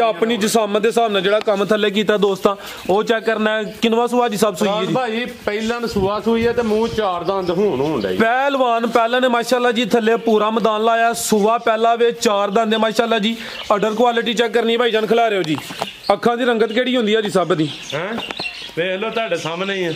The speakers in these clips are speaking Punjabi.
अपनी जिसामत के हिसाब नाल जिहड़ा काम थल्ले कीता दोस्तां ਉਹ ਚੈੱਕ ਕਰਨਾ ਕਿੰਨਵਾ ਸੁਆ ਜੀ ਸਭ ਸੂਈ ਜੀ ਭਾਈ ਪਹਿਲਾਂ ਸੁਆ ਸੂਈ ਹੈ ਤੇ ਮੂੰਹ ਚਾਰ ਦੰਦ ਹੋਣ ਡਈ ਪਹਿਲਵਾਨ ਪਹਿਲਾਂ ਨੇ ਮਾਸ਼ਾਅੱਲਾ ਜੀ ਥੱਲੇ ਪੂਰਾ ਮੈਦਾਨ ਲਾਇਆ ਸੁਆ ਪਹਿਲਾ ਵੇ ਚਾਰ ਦੰਦ ਦੇ ਮਾਸ਼ਾਅੱਲਾ ਜੀ ਆਰਡਰ ਕੁਆਲਿਟੀ ਚੈੱਕ ਕਰਨੀ ਭਾਈ ਜਾਨ ਖਿਲਾ ਰਹੇ ਹੋ ਜੀ ਅੱਖਾਂ ਦੀ ਰੰਗਤ ਕਿਹੜੀ ਹੁੰਦੀ ਹੈ ਜੀ ਸਭ ਦੀ ਹੈ ਵੇਖ ਲੋ ਤੁਹਾਡੇ ਸਾਹਮਣੇ ਹੀ ਹੈ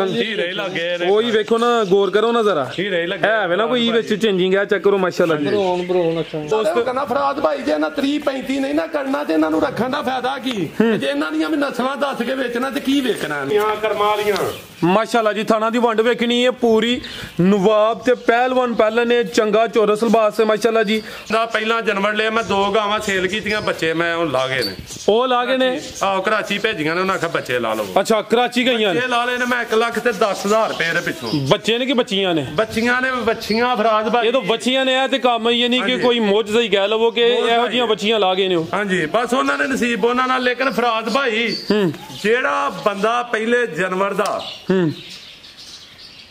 ਹੀਰੇ ਲੱਗੇ ਨੇ ਉਹੀ ਵੇਖੋ ਨਾ ਗੌਰ ਕਰੋ ਨਾ ਜ਼ਰਾ ਹੀਰੇ ਲੱਗੇ ਹੈ ਵੇ ਨਾ ਕੋਈ ਵਿੱਚ ਚੇਂਜਿੰਗ ਹੈ ਚੈੱਕ ਕਰੋ ਮਾਸ਼ਾਅੱਲਾ ਜੀ ਬਰੋਨ ਅੱਛਾ ਦੋਸਤੋ ਕਹਿੰਦਾ ਫਰਾਦ ਭਾਈ ਜੇ ਨਾ 30 35 ਨਹੀਂ ਨਾ ਕਰਨਾ ਤੇ ਇਹਨਾਂ ਨੂੰ ਰੱਖਣ ਦਾ ਫਾਇਦਾ ਕੀ ਜੇ ਇਹਨਾਂ ਦੀਆਂ ਵੀ ਨਸਲਾਂ ਦੱਸ ਕੇ ਵੇਚਣਾ ਤੇ ਕੀ ਵੇਚਣਾ ਆ ਕਰਮਾਂ ਵਾਲੀਆਂ ਮਾਸ਼ਾਅੱਲਾ ਜੀ ਥਾਣਾ ਦੀ ਵੰਡ ਵੇਖਣੀ ਹੈ ਪੂਰੀ ਨਵਾਬ ਤੇ ਪਹਿਲਵਾਨ ਪਹਿਲਾਂ ਨੇ ਚੰਗਾ ਚੋਰਸ ਲਬਾਸ ਹੈ ਮਾਸ਼ਾਅੱਲਾ ਜੀ ਦਾ ਪਹਿਲਾਂ ਜਨਮ ਲਿਆ ਮੈਂ 2 ਗਾਵਾਂ ਸੇਲ ਕੀਤੀਆਂ ਬੱਚੇ ਮੈਂ ਉਹ ਲਾ ਗਏ ਨੇ ਉਹ ਲਾ ਗਏ ਨੇ ਆਹ ਕਰਾਚੀ ਭੇਜੀਆਂ ਨੇ ਉਹਨਾਂ ਆਖਿਆ ਬੱਚੇ ਲਾ ਲਓ ਅੱਛਾ ਕਰਾਚੀ ਗਈਆਂ ਨੇ ਇਹ ਲਾ ਲਏ ਨੇ ਮੈਂ 1 ਲੱਖ ਤੇ 10,000 ਰੁਪਏ ਦੇ ਪਿੱਛੋਂ ਬੱਚੇ ਨੇ ਕਿ ਬੱਚੀਆਂ ਨੇ ਬੱਚੀਆਂ ਨੇ ਬੱਚੀਆਂ ਫਰਾਦ ਭਾਈ ਇਹ ਤਾਂ ਬੱਚੀਆਂ ਨੇ ਇਹ ਤੇ ਕੰਮ ਇਹ ਨਹੀਂ ਕਿ ਕੋਈ ਮੋਜਜ਼ਾ ਹੀ ਕਹਿ ਲਵੋ ਕਿ ਇਹੋ ਜੀਆਂ ਬੱਚੀਆਂ ਲਾ ਗਏ ਨੇ ਉਹ ਹਾਂਜੀ ਬਸ ਉਹਨਾਂ ਨੇ ਨਸੀਬ ਉਹਨਾਂ ਨਾਲ ਲੇਕਿਨ ਫਰਾਦ ਭਾਈ ਜਿਹੜਾ ਬੰਦਾ ਪਹਿਲੇ ਜਨਵਰ ਦਾ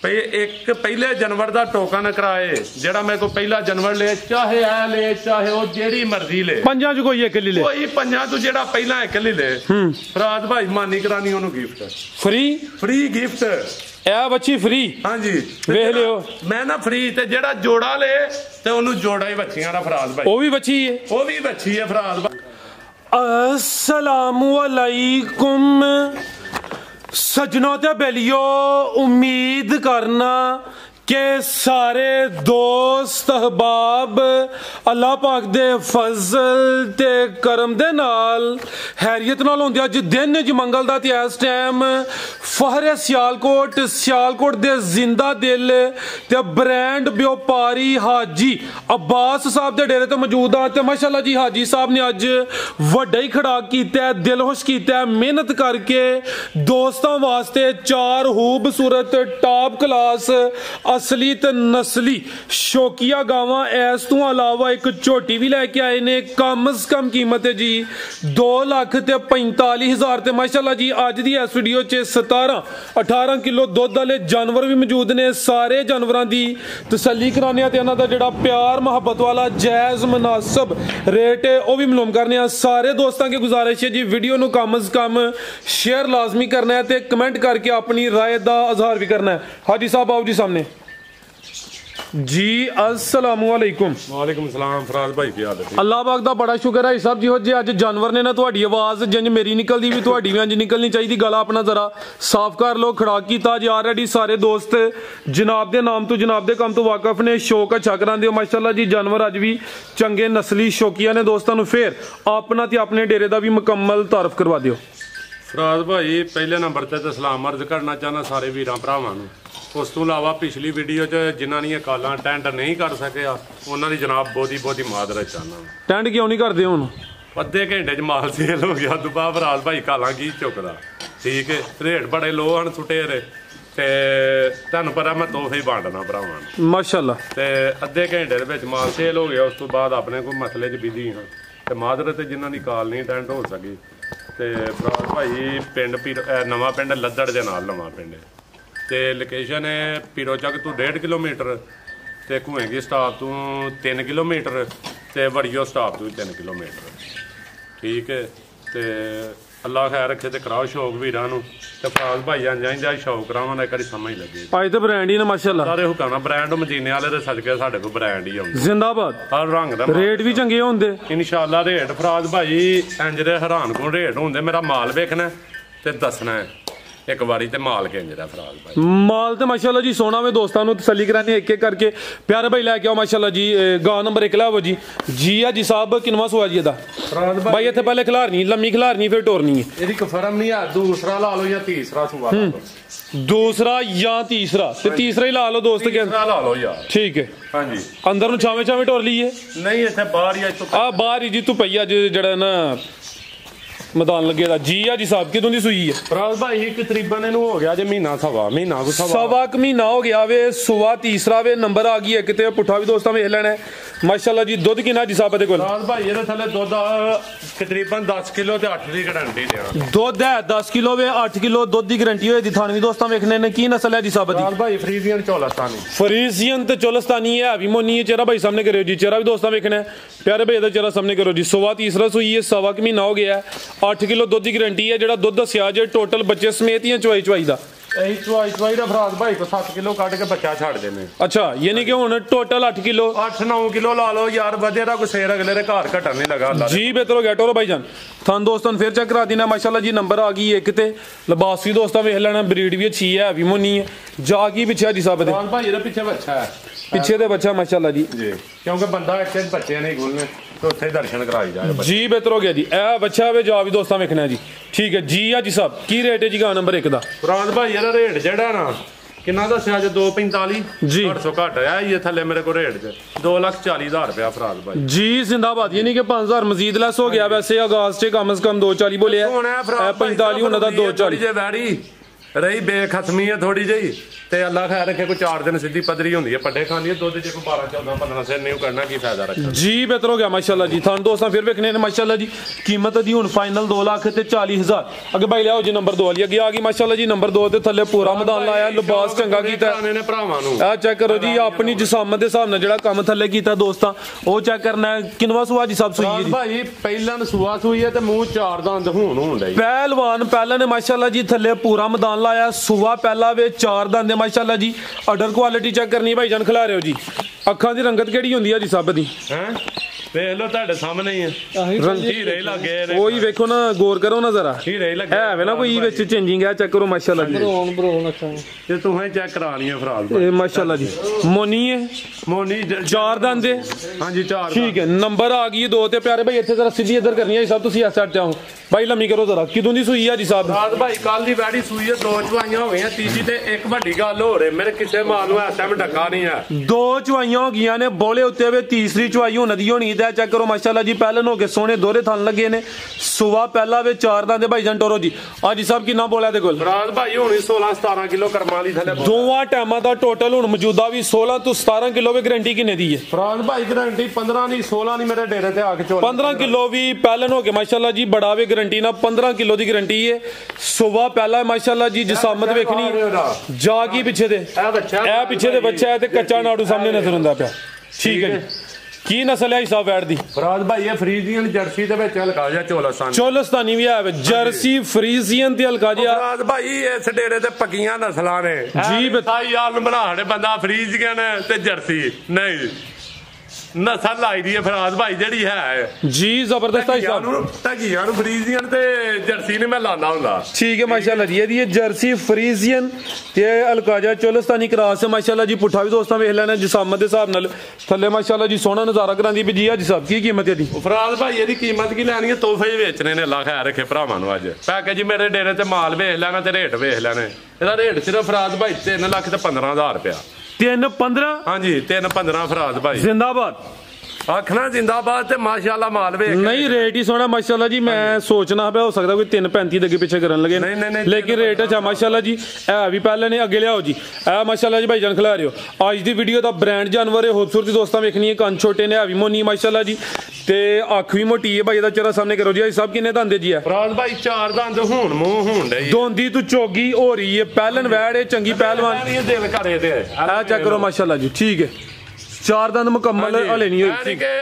ਇੱਕ ਪਹਿਲੇ ਜਨਵਰ ਦਾ ਟੋਕਨ ਕਰਾਏ ਜਿਹੜਾ ਮੇਰੇ ਕੋਲ ਪਹਿਲਾ ਜਨਵਰ ਲੈ ਚਾਹੇ ਆ ਲੈ ਚਾਹੇ ਉਹ ਜਿਹੜੀ ਮਰਜ਼ੀ ਲੈ ਪੰਜਾਂ ਚ ਕੋਈ ਇੱਕ ਲੈ ਲੈ ਕੋਈ ਪੰਜਾਂ ਤੋਂ ਜਿਹੜਾ ਪਹਿਲਾਂ ਇੱਕ ਲੈ ਲੈ ਫਰਾਦ ਭਾਈ ਮਾਨੀ ਕਰਾਨੀ ਉਹਨੂੰ ਗਿਫਟ ਫ੍ਰੀ ਗਿਫਟ ਇਹ ਬੱਚੀ ਫ੍ਰੀ ਹਾਂਜੀ ਵੇਖ ਲਿਓ ਮੈਂ ਨਾ ਫ੍ਰੀ ਤੇ ਜਿਹੜਾ ਜੋੜਾ ਲੇ ਤੇ ਉਹਨੂੰ ਜੋੜਾ ਹੀ ਬੱਚੀਆਂ ਦਾ ਫਰਾਦ ਭਾਈ ਉਹ ਵੀ ਬੱਚੀ ਹੈ ਫਰਾਦ ਭਾਈ अस्सलामु अलैकुम सजनों ते बेलियो उम्मीद करना कि सारे दोस्त अहबाब अल्लाह पाक दे फजल ते करम दे नाल हैरियत नाल होंदे अज दिन च मंगल दा ते इस टाइम फहरे सियालकोट दे जिंदा दिल ते ब्रांड व्यापारी हाजी अब्बास साहब दे डेरे ते मौजूद आ ते माशाअल्लाह जी हाजी साहब ने अज वड्डा ही खड़ाक कीता है दिल खुश कीता है मेहनत करके दोस्तां वास्ते 4 खूबसूरत टॉप क्लास असली ते नस्ली शौकिया गावां इस तो अलावा एक झोटी भी लैके आए ने कम से कम कीमत है जी 2,45,000 ते माशाअल्लाह जी अज दी इस वीडियो च 17-18 किलो दुध वाले जानवर भी मौजूद ने सारे जानवरां दी तसल्ली कराने ते इन्हां दा जिहड़ा प्यार मोहब्बत वाला जायज़ मुनासिब रेट है वह भी मालूम करने सारे दोस्तों की गुजारिश है जी वीडियो नूं कम से कम शेयर लाजमी करना है ते कमेंट करके अपनी राय दा इजहार भी करना है हाजी साहब आओ जी सामने जी अस्सलामु अलैकुम वालेकुम सलाम फराज भाई की हाल है अल्लाह पाक दा बड़ा शुक्र है साहब जी हो जे अज जानवर ने ना तुहाडी आवाज जिंज मेरी निकलदी भी तुहाडी भी इंज निकलनी चाहिए गला अपना जरा साफ कर लो खड़ाक कीता जी ऑलरेडी सारे दोस्त जनाब दे नाम तो जनाब दे काम तो वाकफ ने शौक अच्छा करांदे हो माशाअल्लाह जी जानवर अज भी चंगे नस्ली शौकिया ने दोस्तों नूं फिर अपना ते अपने डेरे दा भी मुकम्मल तारफ करवा दिओ फराज भाई पहले नंबर ते सलाम अर्ज करना चाहना सारे वीरां भरावां नूं उस तो इलावा पिछली वीडियो च जिन्हां दी कालां टेंड नहीं कर सकिया उन्हां दी जनाब बहुत ही मादरत चाहना टेंड क्यों नहीं करदे हुण अद्धे घंटे च माल सेल हो गया दुबा फराज भाई कालां की चुकदा ठीक है रेट बड़े लो हन सुटेरे ते तुहानूं पता मैं तोहफे ही वंडना भरावां नूं माशाअल्लाह ते अद्धे घंटे दे विच माल सेल हो गया उस तो बाद अपने कोई मसले च बिजी हां ते मादरत जिन्हां दी काल नहीं टेंड हो सकी ते फराज भाई पिंड नवां पिंड लद्दड़ दे नाल नवां पिंड ते लोकेशन है पीरो चक तो 1.5 किलोमीटर ते घुएंगी स्टाप तो 3 किलोमीटर ते वड़ियो स्टाप तो 3 किलोमीटर ठीक है ते अल्लाह खैर रखे ते कराओ शौक वीरां नूं ते फराज भाई जाइंदा शौक करावां ना करी समझ लगे आज तो ब्रांड ही ना माशाअल्लाह सारे हुकाना ब्रांड मदीने वाले दे सदके साडे कोल ब्रांड ही आउंदे जिंदाबाद हर रंग दा रेट भी चंगे होंदे इंशाअल्लाह रेट फराज भाई इंज दे हैरान को रेट होंदे मेरा माल वेखना ते दसना है एक बारी ते माल के इंजरा फराज भाई माल ते माशाअल्लाह जी सोना में दोस्तां नूं तसल्ली करानी एक एक करके प्यारे भाई लेके आओ माशाअल्लाह जी गां नंबर 1 लाओ जी जी हाजी साहब किनवा सुआ जी दा फराज भाई इत्थे पहले खिलारनी लम्मी खिलारनी फिर टोरनी है एदी कफरम नहीं है दूसरा ला लो या तीसरा सुआ ला लो दूसरा या तीसरा ते तीसरा ही ला लो दोस्त के तीसरा ला लो यार ठीक है हां जी अंदर नु छावे छावे टोर लीए नहीं इत्थे बाहर ही तो बाहर ही जी तू पईया जेड़ा ना मैदान लगे दा जी हाजी साहब कितों दी सूई है फराज भाई तकरीबन इनू हो गया जे महीना सवा महीना हो गया वे सुबह तीसरा वे नंबर आ गई है किते पुठा भी दोस्तों वेख लेना है माशाल्लाह जी दुध कितना जी साहब दे कोल फराज भाई इहदे थल्ले दुध तकरीबन 10 किलो ते 8 दी गारंटी देना दुध है 10 किलो वे 8 किलो दुध दी गारंटी होई दी थानवी दोस्तों वेखने ने की नस्ल है जी साहब दी फराज भाई फ्रीजियन ते चोलस्तानी है अभी मोनी है चेहरा भाई सामने करो जी चेहरा भी दोस्तों वेखना है प्यारे भाई दा चेहरा सामने करो जी सुबह तीसरा सूई है सवा महीना हो गया है 8 किलो दुध की गारंटी है जेड़ा दुध दस्या जे टोटल बच्चे समेत ही चवाई दा चवाई दा फराज भाई को 7 किलो कट के बच्चा छाड़ देने अच्छा यानी कि हुन टोटल 8 किलो 8-9 किलो ला लो यार वधेरा कोई शेर अगले दे घर घटन नहीं लगा जी बेहतर हो गया टोरो भाईजान थान दोस्तों फिर चेक करा देना माशाल्लाह जी नंबर आ गई एक ते लिबास भी दोस्तों वेख लेना ब्रीड भी अच्छी है अभी मोनी है जा की पीछे जी साहब दे भाई इहदा पीछे बच्चा है पीछे दे बच्चा माशाल्लाह जी क्योंकि बंदा इतने बच्चे नहीं खुलने तो उत्थे दर्शन कराई जाए जी बेहतर हो गया जी ए बच्चा वे जा भी दोस्तों वेखना जी ठीक है जी हाजी साहब की रेट है जी गां नंबर 1 दा फराज भाई इहदा रेट जेड़ा ना कितना दस्या जे 245 जी 800 घट है ये थल्ले मेरे को रेट च 2,40,000 रुपया फराज भाई जी जिंदाबाद यानी कि 5000 मजीद लेस हो गया वैसे आगाज से कम से कम 240 बोले 45 होना था 240 रही बेखसमी है थोड़ी जी ते अल्लाह खैर रखे कोई 4 दिन सीधी पदरी होंदी है पड्डे खानी है दुध जे कोई 12-14-15 सिर नहीं करना की फायदा रखना जी बेहतर हो गया माशाल्लाह जी थान दोस्तों फिर वेखने ने माशाल्लाह जी कीमत दी हुन फाइनल 2,40,000 अगे भाई लियाओ जी नंबर 2 वाली अगे आ गई माशाल्लाह जी नंबर 2 ते थल्ले पूरा मैदान लाया लिबास चंगा कीता ने भरावां नु आ चेक करो जी अपनी जिसामत दे हिसाब नाल जेड़ा काम थल्ले कीता दोस्तां ओ चेक करना है किनवा सुआ जी सब सुई है जी भाई पहला सुआ सुई है ते मुंह 4 दंद हुन हुंदा पहलवान पहला ने माशाल्लाह जी थल्ले पूरा मैदान लाया सुआ पहला वे 4 दंद माशाल्लाह जी अडर क्वालिटी चेक करनी भाई जान खिला रहे हो जी अखां दी रंगत केड़ी हुंदी है जी सब दी हैं देख लो ਤੁਹਾਡੇ ਸਾਹਮਣੇ ਹੀ ਹੈ रंग हीरे लगे ने ओही वेखो ना गौर करो ना जरा हीरे लगे है वे ना कोई विच चेंजिंग है चेक करो माशाल्लाह जी ब्रोन अच्छा ये तू है चेक करानी है फराज ए माशाल्लाह जी मोनी है मोनी 4 दंद है हां जी 4 ठीक है नंबर आ गई 2 ते प्यारे भाई इथे जरा सीधी इधर करनी है सब तुसी इस साइड जाओ भाई लम्मी करो जरा किदों दी सूई है जी साहब फराज भाई कल दी वैडी सूई है 2 चवाइयां हो गईਆਂ तीसरी ते एक ਵੱਡੀ ਗੱਲ ਹੋ ਰਹੀ ਮੇਰੇ ਕਿਸੇ ਮਾਲ ਨੂੰ ਐਸਾ ਵੀ ਢੱਕਾ ਨਹੀਂ ਹੈ 2 ਚਵਾਈਆਂ ਹੋ ਗਈਆਂ ਨੇ ਬੋਲੇ ਉੱਤੇ ਵੇ ਤੀਸਰੀ ਚਵਾਈ ਹੋਣ ਦੀ ਹੋਣੀ ਤੇ ਚੈੱਕ ਕਰੋ ਮਾਸ਼ਾਅੱਲਾ जी पहलन हो के सोने दोहरे थन लगे ने सुबह पहला वे 4 दंद भाई जान टोरो जी आज साहब कितना बोला दे कोल फराज भाई हुन 16-17 किलो करमां दी थले दोवां टाइमां दा टोटल हुन मौजूदा भी 16 तो 17 किलो वे गारंटी किने दी है फराज भाई गारंटी 15 नहीं 16 नहीं मेरे डेरे ते आके 15 किलो भी पहलन हो के माशाल्लाह जी बड़ा वे गारंटी ना 15 किलो दी गारंटी है सुबह पहला माशाल्लाह जी जिसामत वेखनी जागी पीछे दे ए पीछे दे बच्चा है ते कच्चा नाड़ू सामने नजर हुंदा पिया ठीक है जी की नस्ल है हिसाब वैट दी फराज भाई ये फ्रीजियन जर्सी दे विच हल्का जिहा चोलस्तानी भी है जर्सी फ्रीजियन ते हल्का जिहा फराज भाई इस डेरे ते पक्कियां नस्लां ने जी बताई यार बनाड़े बंदा फ्रीजियन ते जर्सी नहीं नस्ल लाई दी है फराज भाई जेड़ी है जी जबरदस्त है हिसाब ढगियां नु फ्रीजियन ते जर्सी ने मैं लाना हुंदा ठीक है माशाल्लाह जी ये जर्सी फ्रीजियन ते अलकाजा चोलस्तानी क्रॉस है माशाल्लाह जी पुठा भी दोस्तां वेख लेना जिसामत दे हिसाब नाल थल्ले माशाल्लाह जी सोना नजारा करांदी भी जी हाजी साहब की कीमत है दी फराज भाई एदी कीमत की लैनी है तोहफे ही बेचने ने अल्लाह खैर रखे भरावां नु अज पैकेज मेरे डेरे ते माल वेख लेना ते रेट वेख लेने एदा रेट सिर्फ फराज भाई 3 लाख ते 15,000 रुपया 3-15 हाँ जी 3-15 फराज भाई जिंदाबाद आखना जिंदाबाद ते माशाल्लाह माल वे नहीं रेट ही सोना माशाल्लाह जी मैं सोचना पे हो सकता कोई 3-35 दे पीछे करन लगे नहीं, लेकिन रेट अच्छा माशाल्लाह जी है भी पहले ने अगे लियाओ जी ए माशाल्लाह जी भाईजान खिला रहे हो आज दी वीडियो दा ब्रांड जानवर है खूबसूरती दोस्तां वेखनी है कान छोटे ने है भी मोनी माशाल्लाह जी ते अख भी मोटी है भाई दा चेहरा सामने करो जी सब किन्ने दंद जी है फराज भाई 4 दंद हुन मुंह हुन डई दोंदी तू चोगी हो रही है पहलन वैड़ है चंगी पहलवान नहीं दिल करे ते आ चेक करो माशाल्लाह जी ठीक है 4 दंद मुकम्मल हले नहीं हुई ठीक है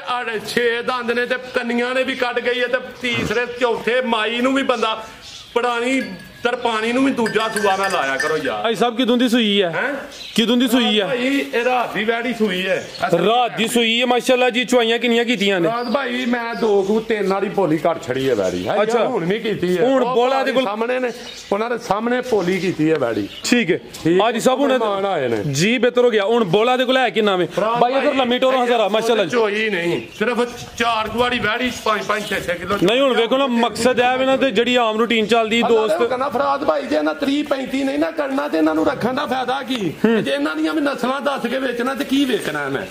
6 दंद ने ते कन्नियां ने भी कट गई है ते तीसरे चौथे माई नु भी बंदा पड़ानी तरपानी नु भी दूजा सुआ ना लाया करो यार भाई साहब किदों दी सूई है किदों दी सूई है भाई ए रात दी वैड़ी सूई है रात दी सूई है माशाल्लाह जी चवाइयां किनियां कीतियां ने रात भाई मैं 2-3 वाली पोली कर छड़ी है वैड़ी अच्छा हुन नहीं कीती है हुन बोला दे कोल सामने ने उन्हां दे सामने पोली कीती है वैड़ी ठीक है आज सब हुन आए ने जी बेहतर हो गया हुन बोला दे कोल है कि नाम है भाई इधर लम्मी टोरा जरा माशाल्लाह चोई नहीं सिर्फ 4 कुआड़ी वैड़ी 5-5 6-6 किलो नहीं हुन देखो ना मकसद है ना ते जेडी आम रूटीन चलदी दोस्त कहना फराज भाई जे 30-35 नहीं ना करना ते इन्हां नु रखण दा फायदा की जे इन्हां दी भी नस्लां दस के बेचना ते की वेचना मैं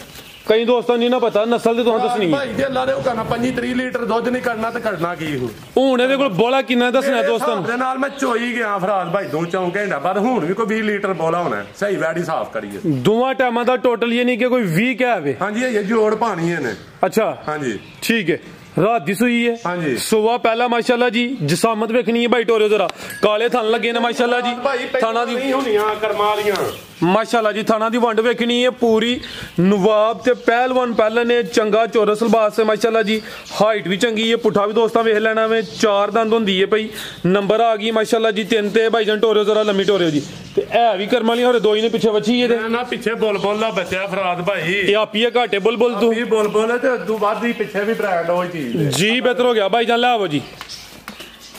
ਕਈ ਦੋਸਤਾਂ ਨੂੰ ਨਹੀਂ ਨਾ ਪਤਾ ਨਸਲ ਤੇ ਤੁਹਾਨੂੰ ਦੱਸਣੀ ਹੈ ਭਾਈ ਜੇ ਅੱਲਾ ਦੇ ਉਹ ਕਰਨਾ 25-30 ਲੀਟਰ ਦੁੱਧ ਨਹੀਂ ਕਰਨਾ ਤੇ ਕਰਨਾ ਕੀ ਹੁਣ ਇਹਦੇ ਕੋਲ ਬੋਲਾ ਕਿੰਨਾ ਦੱਸਣਾ ਦੋਸਤਾਂ ਨੂੰ ਦੇ ਨਾਲ ਮੈਂ ਚੋਈ ਗਿਆ ਫਰਾਦ ਭਾਈ 2-4 ਘੰਟਾ ਬਾਅਦ ਹੁਣ ਵੀ ਕੋਈ 20 ਲੀਟਰ ਬੋਲਾ ਹੋਣਾ ਸਹੀ ਵੈੜੀ ਸਾਫ਼ ਕਰੀਏ ਦੋਵਾਂ ਟਾਈਮਾਂ ਦਾ ਟੋਟਲ ਇਹ ਨਹੀਂ ਕਿ ਕੋਈ 20 ਕਹਿ ਆਵੇ ਹਾਂਜੀ ਇਹ ਜੋੜ ਪਾਣੀ ਨੇ ਅੱਛਾ ਹਾਂਜੀ ਠੀਕ ਹੈ ਰਾਤ ਦੀ ਸੂਈ ਹੈ ਹਾਂਜੀ ਸੁਬਾ ਪਹਿਲਾ ਮਾਸ਼ਾਅੱਲਾ ਜੀ ਜਸਾਮਤ ਵੇਖਣੀ ਹੈ ਭਾਈ ਟੋਰੇ ਜ਼ਰਾ ਕਾਲੇ ਥਣ ਲੱਗੇ ਨੇ ਮਾਸ਼ਾਅੱਲਾ ਜੀ ਥਾਣਾ ਦੀ ਨਹੀਂ ਹੋਣੀਆਂ ਕਰਮਾਂ ਵਾਲੀਆਂ ਮਾਸ਼ਾਅੱਲਾ ਜੀ ਥਾਣਾ ਦੀ ਵੰਡ ਵੇਖਣੀ ਹੈ ਪੂਰੀ ਨਵਾਬ ਤੇ ਪਹਿਲਵਾਨ ਪਹਿਲਾਂ ਨੇ ਚੰਗਾ ਚੌਰਸ ਲਿਬਾਸ ਹੈ ਮਾਸ਼ਾਅੱਲਾ ਜੀ ਹਾਈਟ ਵੀ ਚੰਗੀ ਹੈ ਪੁੱਠਾ ਵੀ ਦੋਸਤਾਂ ਵੇਖ ਲੈਣਾ ਵੇ 4 ਦੰਦ ਹੁੰਦੀ ਹੈ ਭਾਈ ਨੰਬਰ ਆ ਗਈ ਮਾਸ਼ਾਅੱਲਾ ਜੀ 3 ਤੇ ਭਾਈਜਾਨ ਟੋਰੇ ਜ਼ਰਾ ਲੰਮੀ ਟੋਰੇ ਜੀ ਤੇ ਇਹ ਵੀ ਕਰਮ ਵਾਲੀਆਂ ਹੋਰ ਦੋ ਹੀ ਨੇ ਪਿੱਛੇ ਵੱਛੀ ਇਹਦੇ ਨਾ ਪਿੱਛੇ ਬੁਲਬੁਲ ਦਾ ਬੱਚਾ ਫਰਾਦ ਭਾਈ ਇਹ ਆਪੀ ਹੈ ਘਾਟੇ ਬੁਲਬੁਲ ਤੂੰ ਇਹ ਬੁਲਬੁਲ ਤੇ ਉਦੋਂ ਬਾਅਦ ਹੀ ਪਿੱਛੇ ਵੀ ਬ੍ਰਾਂਡ ਹੋਈ ਚੀਜ਼ ਜੀ ਬਿਹਤਰ ਹੋ ਗਿਆ ਭਾਈਜਾਨ ਲੈ ਆਵੋ ਜੀ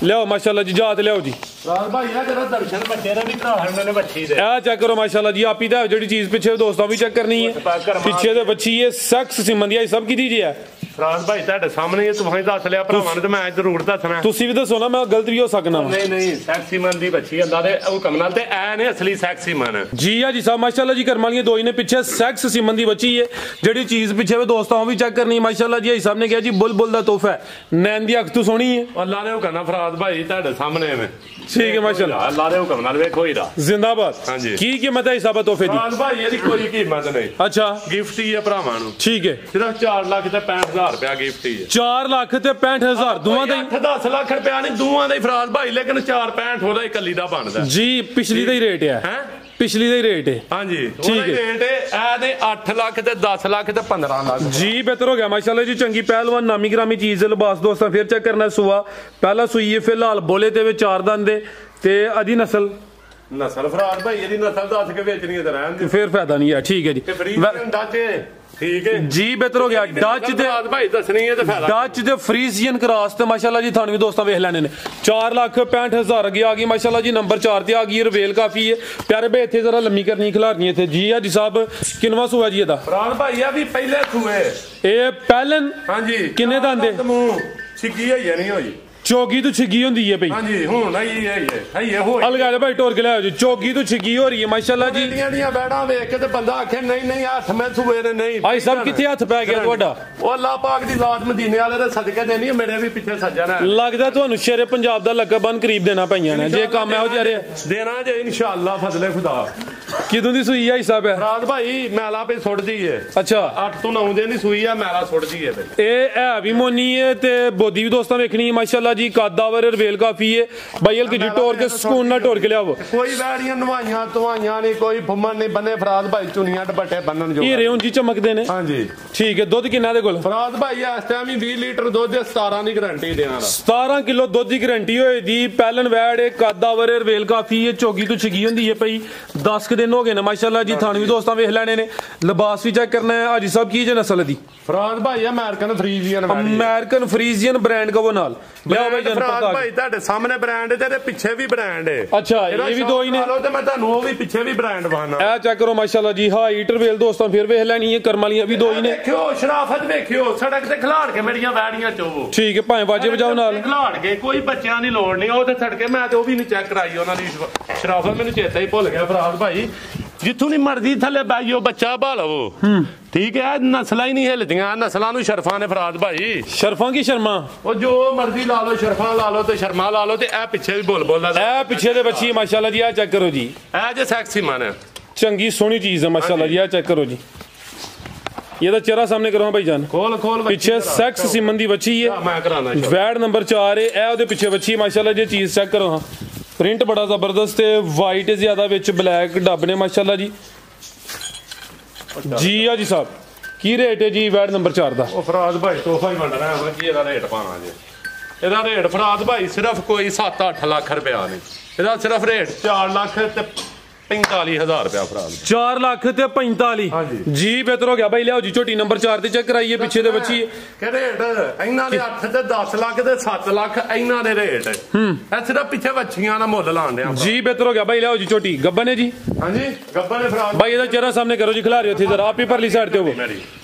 ਲਿਆਓ ਮਾਸ਼ਾਅੱਲਾ ਜੀ ਜਾਤ ਲਿਆਓ ਜੀ ਫਰਾਦ ਭਾਈ ਆ ਜਿਹੜਾ ਦਰਸ਼ਨ ਬੱਚੇ ਦਾ ਵੀ ਭਰਾ ਹਨ ਨੇ ਬੱਚੀ ਦੇ ਇਹ ਚੈੱਕ ਕਰੋ ਮਾਸ਼ਾਅੱਲਾ ਜੀ ਆਪੀ ਦਾ ਜਿਹੜੀ ਚੀਜ਼ ਪਿੱਛੇ ਦੋਸਤਾਂ ਵੀ ਚੈੱਕ ਕਰਨੀ ਹੈ ਪਿੱਛੇ ਦੇ ਬੱਚੀ ਹੈ ਸੈਕਸ ਸਿਮੰਦੀਆ ਸਭ ਕੀ ਦੀ ਹੈ ਫਰਾਦ ਭਾਈ ਤੁਹਾਡੇ ਸਾਹਮਣੇ ਇਹ ਤੁਸੀਂ ਦੱਸ ਲਿਆ ਭਰਾਵਾਂ ਨੂੰ ਤੇ ਮੈਂ ਜ਼ਰੂਰ ਦੱਸਣਾ ਤੁਸੀਂ ਵੀ ਦੱਸੋ ਨਾ ਮੈਂ ਗਲਤ ਵੀ ਹੋ ਸਕਣਾ ਨਹੀਂ ਸੈਕਸੀ ਮਨ ਦੀ ਬੱਚੀ ਅੱਲਾ ਦੇ ਹੁਕਮ ਨਾਲ ਤੇ ਐ ਨੇ ਅਸਲੀ ਸੈਕਸੀ ਮਨ ਜੀ ਆ ਜੀ ਸਾਹਿਬ ਮਾਸ਼ਾਅੱਲਾ ਜੀ ਕਰਮ ਵਾਲੀਆਂ ਦੋ ਹੀ ਨੇ ਪਿੱਛੇ ਸੈਕਸ ਸਿਮਨ ਦੀ ਬੱਚੀ ਹੈ ਜਿਹੜੀ ਚੀਜ਼ ਪਿੱਛੇ ਵੀ ਦੋਸਤਾਂ ਉਹ ਵੀ ਚੈੱਕ ਕਰਨੀ ਮਾਸ਼ਾਅੱਲਾ ਜੀ ਸਾਹਿਬ ਨੇ ਕਿਹਾ ਜੀ ਬੁਲਬੁਲ ਦਾ ਤੋਹਫਾ ਨੈਣ ਦੀ ਅੱਖ ਤੋਂ ਸੋਹਣੀ ਹੈ ਅੱਲਾ ਨੇ ਹੁਕਮ ਨਾਲ ਫਰਾਦ ਭਾਈ ਤੁਹਾਡੇ ਸਾਹਮਣੇ ਮੈਂ ਠੀਕ ਹੈ ਮਾਸ਼ਾਅੱਲਾ ਅੱਲਾ ਦੇ ਹੁਕਮ ਨਾਲ ਵੇਖੋ ਹੀਰਾ ਜ਼ਿੰਦਾਬਾਦ ਹਾਂਜੀ ਕੀ ਕੀਮਤ ਹੈ ਹਿਸਾਬਾ ਤੋਹਫੇ ਦੀ ਫਰਾਦ ਭਾਈ ਇਹਦੀ ਕੋਈ ਕੀਮਤ ਨਹੀਂ ਅੱਛਾ ਗਿਫਟ ਹੀ ਹੈ ਭਰਾਵਾਂ ਨੂੰ ਠੀਕ ਹੈ ਸਿਰਫ 4 ਲੱਖ ਤੇ 65000 ਰੁਪਇਆ ਗਿਫਟ ਹੀ ਹੈ 4 ਲੱਖ ਤੇ 65000 ਦੋਵਾਂ ਦਾ ਹੀ 10 ਲੱਖ ਰੁਪਇਆ ਨਹੀਂ ਦੋਵਾਂ ਦਾ ਹੀ ਫਰਾਦ ਭਾਈ ਲੇਕਿਨ 4-65 ਉਹਦਾ ਇਕੱਲੀ ਦਾ ਬਣਦਾ ਜੀ ਪਿਛਲੀ ਦਾ ਹੀ ਰੇਟ ਹੈ ਪਿਛਲੀ ਦਾ ਹੀ ਰੇਟ ਹੈ ਹਾਂਜੀ ਠੀਕ ਹੈ ਰੇਟ ਇਹ ਨੇ 8 ਲੱਖ ਤੇ 10 ਲੱਖ ਤੇ 15 ਲੱਖ ਜੀ ਬਿਹਤਰ ਹੋ ਗਿਆ ਮਾਸ਼ਾਅੱਲਾ ਜੀ ਚੰਗੀ ਪਹਿਲਵਾਨ ਨਾਮੀ ਗ੍ਰਾਮੀ ਚੀਜ਼ ਲਿਬਾਸ ਦੋਸਤਾਂ ਫਿਰ ਚੈੱਕ ਕਰਨਾ ਸੁਆ ਪਹਿਲਾ ਸੂਈ ਹੈ ਫਿਲਹਾਲ ਬੋਲੇ ਤੇ ਵਿੱਚ 4 ਦੰਦ ਦੇ ਤੇ ਅਦੀ ਨਸਲ ਫਰਾਦ ਭਾਈ ਇਹਦੀ ਨਸਲ ਦੱਸ ਕੇ ਵੇਚਣੀ ਹੈ ਤੇ ਰਹਿਣ ਦੇ ਫਿਰ ਫਾਇਦਾ ਨਹੀਂ ਹੈ ਠੀਕ ਹੈ ਜੀ ਠੀਕ ਹੈ ਜੀ ਬਿਹਤਰ ਹੋ ਗਿਆ ਡੱਚ ਤੇ ਭਾਈ ਦੱਸਣੀ ਹੈ ਤੇ ਫਾਇਦਾ ਡੱਚ ਤੇ ਫਰੀਜ਼ੀਅਨ ਕ੍ਰਾਸ ਤੇ ਮਾਸ਼ਾਅੱਲਾ ਜੀ ਤੁਹਾਨੂੰ ਵੀ ਦੋਸਤਾਂ ਵੇਖ ਲੈਣੇ ਨੇ 4,65,000 ਅੱਗੇ ਆ ਗਈ ਮਾਸ਼ਾਅੱਲਾ ਜੀ ਨੰਬਰ 4 ਤੇ ਆ ਗਈ ਰਵੇਲ ਕਾਫੀ ਹੈ ਪਿਆਰੇ ਬੇ ਇੱਥੇ ਜ਼ਰਾ ਲੰਮੀ ਕਰਨੀ ਖਿਲਾਰਨੀ ਇੱਥੇ ਜੀ ਆ ਜੀ ਸਾਹਿਬ ਕਿੰਨਵਾ ਸੂਆ ਜੀ ਇਹਦਾ ਫਰਾਦ ਭਾਈ ਆ ਵੀ ਪਹਿਲੇ ਸੂਏ ਇਹ ਪਹਿਲਨ ਹਾਂਜੀ ਕਿੰਨੇ ਦੰਦ ਦੇ ਛਿੱਗੀ ਹੋਈ ਨਹੀਂ ਹੋਈ ਚੋਗੀ ਤੋਂ ਛਿੱਗੀ ਹੁੰਦੀ ਹੈ ਭਾਈ ਹਾਂਜੀ ਹੁਣ ਹੈ ਹੋ ਅਲਗਾ ਲੈ ਭਾਈ ਟੋਰ ਕੇ ਲੈ ਆਓ ਜੀ ਚੋਗੀ ਤੋਂ ਛਿੱਗੀ ਹੋ ਰਹੀ ਹੈ ਮਾਸ਼ਾਅੱਲਾ ਜੀ ਦੀਆਂ ਬੈੜਾਂ ਵੇਖ ਕੇ ਤੇ ਬੰਦਾ ਆਖੇ ਨਹੀਂ ਹੱਥ ਮੈਂ ਸੂਏ ਨੇ ਨਹੀਂ ਆਈ ਸਭ ਕਿੱਥੇ ਹੱਥ ਪੈ ਗਿਆ ਤੁਹਾਡਾ ਉਹ ਅੱਲਾਹ ਪਾਕ ਦੀ ਜ਼ਾਤ ਮਦੀਨੇ ਵਾਲੇ ਦੇ ਸਦਕੇ ਦੇਣੀ ਮੇਰੇ ਵੀ ਪਿੱਛੇ ਸੱਜਣ ਹੈ ਲੱਗਦਾ ਤੁਹਾਨੂੰ ਸ਼ੇਰੇ ਪੰਜਾਬ ਦਾ ਲੱਕਾ ਬਨ ਕਰੀਬ ਦੇਣਾ ਪਈਆਂ ਨੇ ਜੇ ਕੰਮ ਇਹੋ ਜਿਹਾ ਰਿਹਾ ਦੇਣਾ ਜੇ ਇਨਸ਼ਾਅੱਲਾ ਫਜ਼ਲੇ ਖੁਦਾ ਕਿਦੋਂ ਦੀ ਸੂਈ ਹੈ ਹਿਸਾਬ ਹੈ ਰਾਤ ਭਾਈ ਮੈਲਾ ਪੇ ਸੁੱਟਦੀ ਏ ਅੱਛਾ 8 ਤੋਂ 9 ਦਿਨ ਦੀ ਸੂਈ ਆ ਮੈਲਾ ਸੁੱਟਦੀ ਏ ਇਹ ਹੈ ਵੀ ਮੋਨੀ ਹੈ ਤੇ ਬੋਦੀ ਵੀ ਦੋਸਤਾਂ ਵੇਖਣੀ ਹੈ ਮਾਸ਼ਾਅੱਲਾ ਜੀ ਕਾਦਾਵਰ ਰਵੇਲ ਕਾਫੀ ਹੈ ਬਾਈ ਹਲਕੀ ਜੀ ਟੋਰ ਕੇ ਸਕੂਨ ਨਾਲ ਟੋਰ ਕੇ ਲਿਆਓ ਕੋਈ ਵੈੜੀਆਂ ਨਵਾਈਆਂ ਤਵਾਈਆਂ ਨਹੀਂ ਕੋਈ ਫੁੰਮਣ ਨਹੀਂ ਬੰਨੇ ਫਰਾਦ ਭਾਈ ਚੁਨੀਆਂ ਦੁਪੱਟੇ ਬੰਨਣ ਜੋ ਇਹ ਰੇਉਂ ਜੀ ਚਮਕਦੇ ਨੇ ਹਾਂਜੀ ਠੀਕ ਹੈ ਦੁੱਧ ਕਿੰਨਾ ਦੇ ਕੋਲ ਫਰਾਦ ਭਾਈ ਇਸ ਟਾਈਮ ਹੀ 20 ਲੀਟਰ ਦੁੱਧ ਦੇ 17 ਦੀ ਗਾਰੰਟੀ ਦੇਣਾ 17 ਕਿਲੋ ਦੁੱਧ ਦੀ ਗਾਰੰਟੀ ਹੋਏ ਦੀ ਪਹਿਲਨ ਵੈੜ ਹੈ ਕਾਦਾਵਰ ਰਵੇਲ ਕਾਫੀ ਹੈ ਚੋਗੀ ਤੋਂ ਛਿਗੀ ਹੁੰਦੀ ਹੈ ਭਾਈ 10 ਕ ਦਿਨ ਹੋ ਗਏ ਨੇ ਮਾਸ਼ਾਅੱਲਾ ਜੀ ਥਾਣ ਵੀ ਦੋਸਤਾਂ ਵੇਖ ਲੈਣੇ ਨੇ ਲਿਬਾਸ ਵੀ ਚੈੱਕ ਕਰਨਾ ਹੈ ਅੱਜ ਸਭ ਕੀ ਜੇ ਨਸਲ ਦੀ ਫਰਾਦ ਭਾਈ ਅਮਰੀਕਨ ਫਰੀਜ਼ੀਅਨ ਬ੍ਰਾਂਡ ਕਵੋ ਨਾਲ ਲਿਆਓ ਭਾਈ ਜਨ ਫਰਾਦ ਭਾਈ ਤੁਹਾਡੇ ਸਾਹਮਣੇ ਬ੍ਰਾਂਡ ਤੇ ਪਿੱਛੇ ਵੀ ਬ੍ਰਾਂਡ ਹੈ ਅੱਛਾ ਇਹ ਵੀ ਦੋ ਹੀ ਨੇ ਤੇ ਮੈਂ ਤੁਹਾਨੂੰ ਉਹ ਵੀ ਪਿੱਛੇ ਵੀ ਬ੍ਰਾਂਡ ਵਾਹਨਾ ਇਹ ਚੈੱਕ ਕਰੋ ਮਾਸ਼ਾਅੱਲਾ ਜੀ ਹਾਈਟ ਰਵੇਲ ਦੋਸਤਾਂ ਫਿਰ ਵੇਖ ਲੈਣੀ ਹੈ ਕਰਮ ਵਾਲੀਆਂ ਵੀ ਦੋ ਹੀ ਨੇ ਵੇਖਿਓ ਸ਼ਰਾਫਤ ਵੇਖਿਓ ਸੜਕ ਤੇ ਖਿਲਾੜ ਕੇ ਮੇਰੀਆਂ ਵੈੜੀਆਂ ਚੋਵੋ ਠੀਕ ਹੈ ਭਾਵੇਂ ਵਾਜੇ ਵਜਾਓ ਨਾਲ ਖਿਲਾੜ ਕੇ ਕੋਈ ਬੱਚਿਆਂ ਦੀ ਲੋੜ ਨਹੀਂ ਉਹ ਤੇ ਛੜਕੇ ਮੈਂ ਤੇ ਉਹ ਵੀ ਨਹੀਂ ਚੈੱਕ ਕਰਾਈ ਉਹਨਾਂ ਦੀ ਸ਼ਰਾਫਤ ਮੈਨੂੰ ਚੇਤਾ ਹੀ ਭੁੱਲ ਗਿਆ ਫਰਾਦ ਭਾਈ ਜਿੱਥੋਂ ਦੀ ਮਰਜ਼ੀ ਥੱਲੇ ਬਾਈਓ ਬੱਚਾ ਭਾਲਵੋ ਠੀਕ ਹੈ ਨਸਲਾਂ ਹੀ ਨਹੀਂ ਹਿਲਦੀਆਂ ਨਸਲਾਂ ਨੂੰ ਸ਼ਰਫਾਂ ਨੇ ਫਰਾਦ ਭਾਈ ਸ਼ਰਫਾਂ ਕੀ ਸ਼ਰਮਾ ਉਹ ਜੋ ਮਰਜ਼ੀ ਲਾ ਲਓ ਸ਼ਰਫਾਂ ਲਾ ਲਓ ਤੇ ਸ਼ਰਮਾ ਲਾ ਲਓ ਤੇ ਇਹ ਪਿੱਛੇ ਵੀ ਬੋਲ ਦਾ ਇਹ ਪਿੱਛੇ ਦੇ ਬੱਚੀ ਮਾਸ਼ਾਅੱਲਾ ਜੀ ਆ ਚੈੱਕ ਕਰੋ ਜੀ ਇਹ ਜੇ ਸੈਕਸੀ ਮਨ ਹੈ ਚੰਗੀ ਸੋਹਣੀ ਚੀਜ਼ ਹੈ ਮਾਸ਼ਾਅੱਲਾ ਜੀ ਆ ਚੈੱਕ ਕਰੋ ਜੀ ਇਹਦਾ ਚਿਹਰਾ ਸਾਹਮਣੇ ਕਰੋ ਭਾਈ ਜਾਨ ਖੋਲ ਪਿੱਛੇ ਸੈਕਸ ਸਿਮਨ ਦੀ ਬੱਚੀ ਹੈ ਮੈਂ ਕਰਾਣਾ ਵੈੜ ਨੰਬਰ 4 ਹੈ ਇਹ ਉਹਦੇ ਪਿੱਛੇ ਬੱਚੀ ਮਾਸ਼ਾਅੱਲਾ ਜੀ ਚੀਜ਼ ਚੈੱਕ ਕਰੋ ਹਾਂ ਪ੍ਰਿੰਟ ਬੜਾ ਜ਼ਬਰਦਸਤ ਹੈ ਵਾਈਟ ਜ਼ਿਆਦਾ ਵਿੱਚ ਬਲੈਕ ਡੱਬ ਨੇ ਮਾਸ਼ਾਅੱਲਾ ਜੀ ਜੀ ਆ ਜੀ ਸਾਹਿਬ ਕੀ ਰੇਟ ਹੈ ਜੀ ਵੈੜ ਨੰਬਰ 4 ਦਾ ਉਹ ਫਰਾਦ ਭਾਈ ਤੋਹਫਾ ਹੀ ਵੰਡਣਾ ਹੈ ਜੀ ਇਹਦਾ ਰੇਟ ਪਾਣਾ ਜੀ ਇਹਦਾ ਰੇਟ ਫਰਾਦ ਭਾਈ ਸਿਰਫ ਕੋਈ 7-8 ਲੱਖ ਰੁਪਇਆ ਨਹੀਂ ਇਹਦਾ ਸਿਰਫ ਰੇਟ 4 ਲੱਖ ਤੇ 45,000 ਰੁਪਇਆ ਫਰਾਦ 4 ਲੱਖ ਤੇ 45 ਜੀ ਬਿਹਤਰ ਹੋ ਗਿਆ ਭਾਈ ਲਿਆਓ ਜੀ ਝੋਟੀ ਨੰਬਰ 4 ਤੇ ਚੈੱਕ ਕਰਾਈਏ ਪਿੱਛੇ ਦੇ ਬੱਚੀ ਕਿ ਰੇਟ ਇਹਨਾਂ ਦੇ 8 ਤੇ 10 ਲੱਖ ਤੇ 7 ਲੱਖ ਇਹਨਾਂ ਦੇ ਰੇਟ ਇਹ ਸਿਰਫ ਪਿੱਛੇ ਬੱਚੀਆਂ ਦਾ ਮੁੱਲ ਲਾਣ ਡਿਆ ਜੀ ਬਿਹਤਰ ਹੋ ਗਿਆ ਭਾਈ ਲਿਆਓ ਜੀ ਝੋਟੀ ਗੱਬਨ ਹੈ ਜੀ ਹਾਂਜੀ ਗੱਬਨ ਨੇ ਫਰਾਦ ਭਾਈ ਇਹਦਾ ਚਿਹਰਾ ਸਾਹਮਣੇ ਕਰੋ ਜੀ ਖਿਲਾਰਿਓ ਇੱਥੇ ਜ਼ਰਾ ਆਪ ਹੀ ਪਰਲੀ ਸਾਈਡ ਤੇ ਹੋਵੋ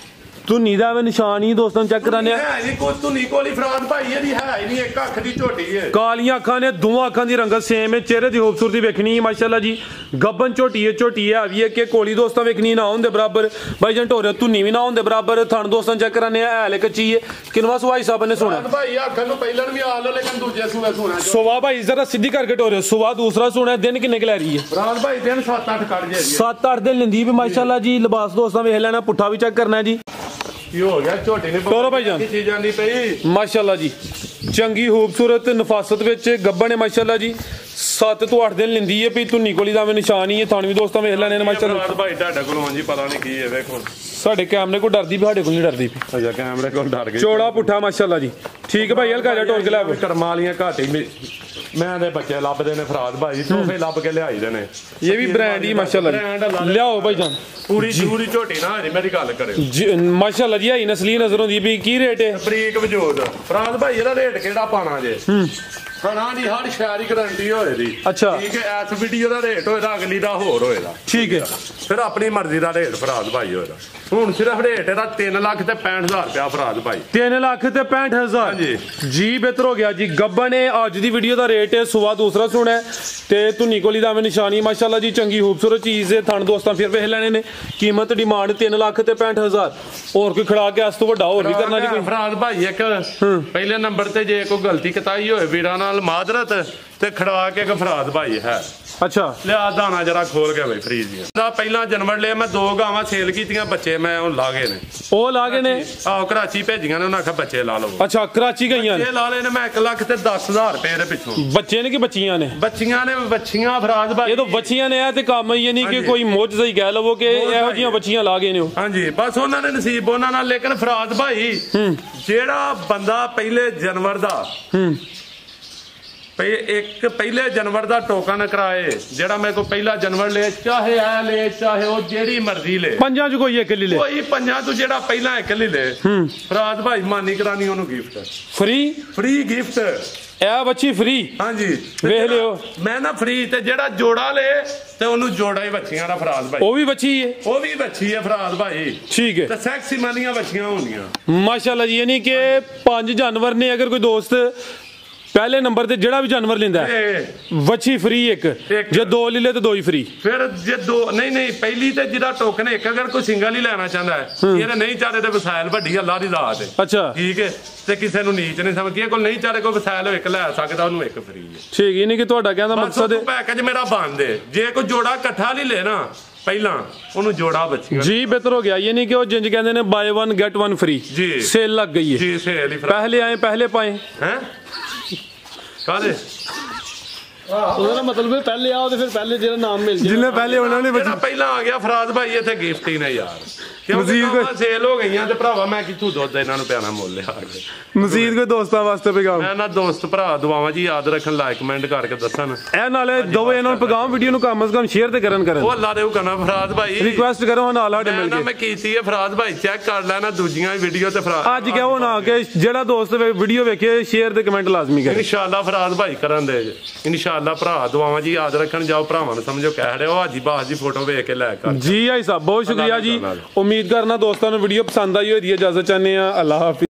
ਧੁੰਨੀ ਦਾ ਵੀ ਨਿਸ਼ਾਨ ਹੀ ਦੋਸਤਾਂ ਚੈੱਕ ਕਰਾਨੇ ਹੈ ਜੀ ਕੋਈ ਧੁਨੀ ਕੋਲੀ ਫਰਾਦ ਭਾਈ ਇਹਦੀ ਹੈ ਹੀ ਨਹੀਂ, ਇੱਕ ਅੱਖ ਦੀ ਝੋਟੀ ਹੈ। ਕਾਲੀਆਂ ਅੱਖਾਂ ਨੇ, ਦੋਵਾਂ ਅੱਖਾਂ ਦੀ ਰੰਗਤ ਸੇਮ ਹੈ, ਚਿਹਰੇ ਦੀ ਖੂਬਸੂਰਤੀ ਵੇਖਣੀ ਮਾਸ਼ਾਅੱਲਾ ਜੀ। ਗੱਬਨ ਝੋਟੀ ਹੈ ਵੀ ਹੈ ਕਿ ਕੋਲੀ ਦੋਸਤਾਂ ਵੇਖਣੀ ਨਾ ਹੁੰਦੇ ਬਰਾबर भाई जन ढोरे धुनी भी ना होंगे बराबर। थन दोस्तों चेक कराने है कच्ची है। किनवा सुवाई साहब ने सुना भाई आखन नु पहलन भी आलो लेकिन दूजे सुबह सुना सुवा भाई जरा सीधी करके ढोरे सुवा दूसरा सुना दिन किन्ने की लै रही है रात भाई दिन 7-8 कट जाए 7-8 दिन लेंदी भी माशाल्लाह जी। लिबास दोस्तों वेख लेना पुट्ठा भी चेक करना है जी। हो गया झोटी ने टोरो भाई जान चीज आंदी पई माशाल्लाह जी। चंगी खूबसूरत नफासत विच गब्बन है माशाल्लाह जी। 7 ਤੋਂ 8 दिन लेंदी है भी धुनी कोली दा निशान ही है। थान भी दोस्तों वेख लेने माशाल्लाह भाई ਤੁਹਾਡੇ ਕੋਲੋਂ ਹਾਂਜੀ ਪਤਾ ਨਹੀਂ ਕੀ ਹੈ ਵੇਖੋ ਸਾਡੇ ਕੈਮਰੇ ਕੋ ਡਰਦੀ ਵੀ ਸਾਡੇ ਕੋਲ ਨਹੀਂ ਡਰਦੀ ਵੀ ਅੱਛਾ ਕੈਮਰੇ ਕੋਲ ਡਰ ਗਈ ਚੋੜਾ ਪੁੱਠਾ ਮਾਸ਼ਾਅੱਲਾ ਜੀ। ਠੀਕ ਹੈ ਭਾਈ ਹਲਕਾ ਜਿਹਾ ਢੋਲ ਕੇ ਲੈ ਕਰਮਾਂ ਵਾਲੀਆਂ ਘਾਟੀ ਮੈਂ ਦੇ ਬੱਚੇ ਲੱਭਦੇ ਨੇ ਫਰਾਦ ਭਾਈ ਤੋਹਫੇ ਲੱਭ ਕੇ ਲਿਆਈਦੇ ਨੇ। ਇਹ ਵੀ ਬ੍ਰਾਂਡ ਹੀ ਮਾਸ਼ਾਅੱਲਾ ਲਿਆਓ ਭਾਈ ਜਾਨ ਪੂਰੀ ਜੂਰੀ ਝੋਟੀ ਨਾ ਹਰੀ ਮੇਰੀ ਗੱਲ ਕਰਿਓ ਮਾਸ਼ਾਅੱਲਾ ਜੀ। ਆਈ ਨਸਲੀ ਨਜ਼ਰ ਹੁੰਦੀ ਵੀ ਕੀ ਰੇਟ ਹੈ ਬਰੀਕ ਵਜੂਦ ਫਰਾਦ ਭਾਈ ਇਹਦਾ ਰੇਟ ਕਿਹੜਾ ਪਾਣਾ ਜੇ ਖਾਣਾ ਦੀ ਹਰ ਸ਼ਾਇਰੀ ਗਾਰੰਟੀ ਹੋਏ ਦੀ। ਅੱਛਾ ਠੀਕ ਹੈ ਇਸ ਵੀਡੀਓ ਦਾ ਰੇਟ ਹੋਏਗਾ ਅਗਲੀ ਦਾ ਹੋਰ ਹੋਏਗਾ। ਠੀਕ ਹੈ ਫਿਰ ਆਪਣੀ ਮਰਜ਼ੀ ਦਾ ਰੇਟ ਫਰਾਦ ਭਾਈ ਹੋਏਗਾ। ਹੁਣ ਸਿਰਫ ਰੇਟ ਇਹਦਾ 3 ਲੱਖ ਤੇ 65,000 ਰੁਪਇਆ ਫਰਾਦ ਭਾਈ 3 ਲੱਖ ਤੇ 65,000 ਜੀ ਬਿਹਤਰ ਹੋ ਗਿਆ ਜੀ। ਗੱਬਨ ਨੇ ਅੱਜ ਦੀ ਵੀਡੀਓ ਦਾ ਰੇਟ ਹੈ ਸੁਵਾ ਦੂਸਰਾ ਸੁਣਾ ਤੇ ਧੁਨੀ ਕੋਲੀ ਦਾ ਨਿਸ਼ਾਨੀ ਮਾਸ਼ਾਅੱਲਾ ਜੀ। ਚੰਗੀ ਖੂਬਸੂਰਤ ਚੀਜ਼ ਹੈ। ਥਣ ਦੋਸਤਾਂ ਫਿਰ ਵੇਖ ਲੈਣੇ ਨੇ। ਕੀਮਤ ਡਿਮਾਂਡ 3 ਲੱਖ ਤੇ 65,000 ਹੋਰ ਕੋਈ ਖੜਾ ਕੇ ਇਸ ਤੋਂ ਵੱਡਾ ਹੋਰ ਵੀ ਕਰਨਾ ਜੀ ਕੋਈ ਫਰਾਦ ਭਾਈ ਇੱਕ ਪਹਿਲੇ ਨੰਬਰ ਤੇ ਜੇ ਕੋਈ ਗਲਤੀ ਕਤਾਈ ਹੋਏ ਵੀਰਾਂ ਨਾਲ ਮਾਦਰਤ ਤੇ ਖੜਾ ਕੇ ਫਰਾਦ ਭਾਈ ਹੈ। ਅੱਛਾ ਲਿਆ ਦਾਣਾ ਜਰਾ ਖੋਲ ਕੇ ਬਈ ਫਰੀਜ ਦੀਆਂ ਪਹਿਲਾਂ ਜਨਵਰ ਲਿਆ ਮੈਂ 2 ਗਾਵਾਂ ਸੇਲ ਕੀਤੀਆਂ ਬੱਚੇ ਮੈਂ ਉਹ ਲਾ ਗਏ ਨੇ ਉਹ ਲਾ ਗਏ ਨੇ ਆਹ ਕਰਾਚੀ ਭੇਜੀਆਂ ਨੇ ਉਹਨਾਂ ਆਖਿਆ ਬੱਚੇ ਲਾ ਲਓ। ਅੱਛਾ ਕਰਾਚੀ ਗਈਆਂ ਨੇ ਇਹ ਲਾ ਲਏ ਨੇ ਮੈਂ 1 ਲੱਖ ਤੇ 10,000 ਰੁਪਏ ਦੇ ਪਿੱਛੋਂ। ਬੱਚੇ ਨੇ ਕਿ ਬੱਚੀਆਂ ਨੇ ਬੱਚੀਆਂ ਨੇ ਬੱਚੀਆਂ ਫਰਾਦ ਭਾਈ ਇਹ ਤਾਂ ਬੱਚੀਆਂ ਨੇ ਆ ਤੇ ਕੰਮ ਇਹ ਨਹੀਂ ਕਿ ਕੋਈ ਮੋਜਜ਼ਾ ਹੀ ਕਹਿ ਲਵੋ ਕਿ ਇਹੋ ਜੀਆਂ ਬੱਚੀਆਂ ਲਾ ਗਏ ਨੇ ਉਹ। ਹਾਂਜੀ ਬਸ ਉਹਨਾਂ ਨੇ ਨਸੀਬ ਉਹਨਾਂ ਨਾਲ। ਲੇਕਿਨ ਫਰਾਦ ਭਾਈ ਜਿਹੜਾ ਬੰਦਾ ਪਹਿਲੇ ਜਨਵਰ ਦਾ ਇੱਕ ਪਹਿਲੇ ਜਨਵਰ ਦਾ ਟੋਕਨ ਕਰਾਏ ਜਿਹੜਾ ਮੇਰੇ ਕੋਲ ਪਹਿਲਾ ਜਨਵਰ ਲੈ ਚਾਹੇ ਆ ਲੈ ਚਾਹੇ ਉਹ ਜਿਹੜੀ ਮਰਜ਼ੀ ਲੈ ਪੰਜਾਂ ਚ ਕੋਈ ਇੱਕ ਲੈ ਲੈ ਕੋਈ ਪੰਜਾਂ ਤੋਂ ਜਿਹੜਾ ਪਹਿਲਾਂ ਇੱਕ ਲੈ ਲੈ ਫਰਾਦ ਭਾਈ ਮਾਨੀ ਕਰਾਨੀ ਉਹਨੂੰ ਗਿਫਟ ਫ੍ਰੀ ਗਿਫਟ ਇਹ ਬੱਚੀ ਫ੍ਰੀ। ਹਾਂਜੀ ਵੇਖ ਲਿਓ ਮੈਂ ਨਾ ਫ੍ਰੀ ਤੇ ਜਿਹੜਾ ਜੋੜਾ ਲੇ ਤੇ ਉਹਨੂੰ ਜੋੜਾ ਹੀ ਬੱਚੀਆਂ ਦਾ ਫਰਾਦ ਭਾਈ ਉਹ ਵੀ ਬੱਚੀ ਹੈ ਉਹ ਵੀ ਬੱਚੀ ਹੈ ਫਰਾਦ ਭਾਈ। ਠੀਕ ਹੈ ਤੇ ਸੈਕਸੀ ਮਾਨੀਆਂ ਬੱਚੀਆਂ ਹੁੰਦੀਆਂ ਮਾਸ਼ਾਅੱਲਾ ਜੀ। ਯਾਨੀ ਕਿ 5 ਜਾਨਵਰ ਨੇ ਅਗਰ ਕੋਈ ਦੋਸਤ पहले नंबर ते जेड़ा भी जानवर लेंदा है वच्छी फ्री एक जे 2 ले ले तो 2 ही फ्री। फिर जे 2 नहीं पहली ते जिदा टोकन एक अगर कोई सिंगल ही लेना चाहता है ये नहीं चाहते ते वसाइल वड्डी अल्लाह दी ज़ात है। अच्छा ठीक है ते किसी नु नीच नहीं समझ कोई नहीं चाहते कोई वसाइल एक ले सकदा ओनु एक फ्री है। ठीक है नहीं कि ਤੁਹਾਡਾ कहना मकसद है पैकेज मेरा बंद है जे कोई जोड़ा इकट्ठा नहीं लेना ਪਹਿਲਾਂ ਉਹਨੂੰ ਜੋੜਾ ਬੱਚੀਆਂ ਜੀ ਬਿਹਤਰ ਹੋ ਗਿਆ। ਇਹ ਨਹੀਂ ਕਿ ਉਹ ਜਿੰਜ ਕਹਿੰਦੇ ਨੇ ਬਾय 1 गेट 1 फ्री ਜੀ ਸੇਲ ਲੱਗ ਗਈ ਹੈ ਜੀ ਸੇਲ ਹੀ पहले आए पहले पाए हैं ਕਾਦੇ ਉਹਦਾ ਮਤਲਬ ਹੈ ਪਹਿਲੇ ਆਓ ਤੇ ਫਿਰ ਪਹਿਲੇ ਜਿਹੜਾ ਨਾਮ ਮਿਲ ਜਾਏ ਜਿੰਨੇ ਪਹਿਲੇ ਉਹਨਾਂ ਨੇ ਜਿਹੜਾ ਪਹਿਲਾਂ ਆ ਗਿਆ ਫਰਾਦ ਭਾਈ ਇੱਥੇ ਗਿਫਟ ਹੀ ਨੇ ਯਾਰ ਕਿਉਂਕਿ ਸੇਲ ਹੋ ਗਈਆਂ ਤੇ ਭਰਾਵਾ ਮੈਂ ਕਿੱਥੋਂ ਦੁੱਧ ਇਹਨਾਂ ਨੂੰ ਪਿਆਣਾ ਮੁੱਲ ਲਿਆ ਕੇ ਮਜ਼ੀਦ ਕੋਈ ਦੋਸਤਾਂ ਵਾਸਤੇ ਪੈਗਾਮ ਮੈਂ ਨਾ ਦੋਸਤ ਭਰਾ ਦੁਆਵਾਂ ਜੀ ਯਾਦ ਰੱਖਣ ਲਾਇਕ ਕਮੈਂਟ ਕਰਕੇ ਦੱਸਣ ਇਹ ਨਾਲੇ ਦੋਵੇਂ ਇਹਨਾਂ ਨੂੰ ਪੈਗਾਮ ਵੀਡੀਓ ਨੂੰ ਕਮ ਸੇ ਕਮ ਸ਼ੇਅਰ ਤੇ ਕਰਨ ਉਹ ਅੱਲਾ ਦੇ ਉਹ ਕਰਨਾ ਫਰਾਦ ਭਾਈ ਰਿਕੁਐਸਟ ਕਰੋ ਨਾਲ ਸਾਡੇ ਮਿਲ ਕੇ ਮੈਂ ਕੀਤੀ ਹੈ ਫਰਾਦ ਭਾਈ ਚੈੱਕ ਕਰ ਲੈਣਾ ਦੂਜੀਆਂ ਵੀਡੀਓ ਤੇ ਫਰਾਦ ਅੱਜ ਕਹੋ ਨਾ ਕਿ ਜਿਹੜਾ ਦੋਸਤ ਵੀਡੀਓ ਵੇਖੇ ਸ਼ੇਅਰ ਤੇ ਕਮੈਂਟ ਲਾਜ਼ਮੀ ਕਰੇ ਇਨਸ਼ਾਅੱਲਾ ਫਰਾਦ ਭਾਈ ਕਰਨ ਦੇ ਇਨਸ਼ਾਅੱਲਾ ਭਰਾ ਦੁਆਵਾਂ ਜੀ ਯਾਦ ਰੱਖਣ ਜਾਓ ਭਰਾਵਾਂ ਨੂੰ ਸਮਝੋ ਕਹਿ ਰਹੇ ਹੋ ਹਾਜੀ ਬਾਸ ਦੀ ਫੋਟੋ ਵੇਖ ਕੇ ਲੈ ਕਰ ਜੀ ਭਾਈ ਸਾਹਿਬ ਬਹੁਤ ਸ਼ੁਕਰੀਆ ਜੀ। ਉਮੀਦ ਕਰਨਾ ਦੋਸਤਾਂ ਨੂੰ ਵੀਡੀਓ ਪਸੰਦ ਆਈ ਹੋਈ ਦੀ ਇਜਾਜ਼ਤ ਚਾਹੁੰਦੇ ਆ। ਅੱਲਾਹ ਹਾਫਿਜ਼।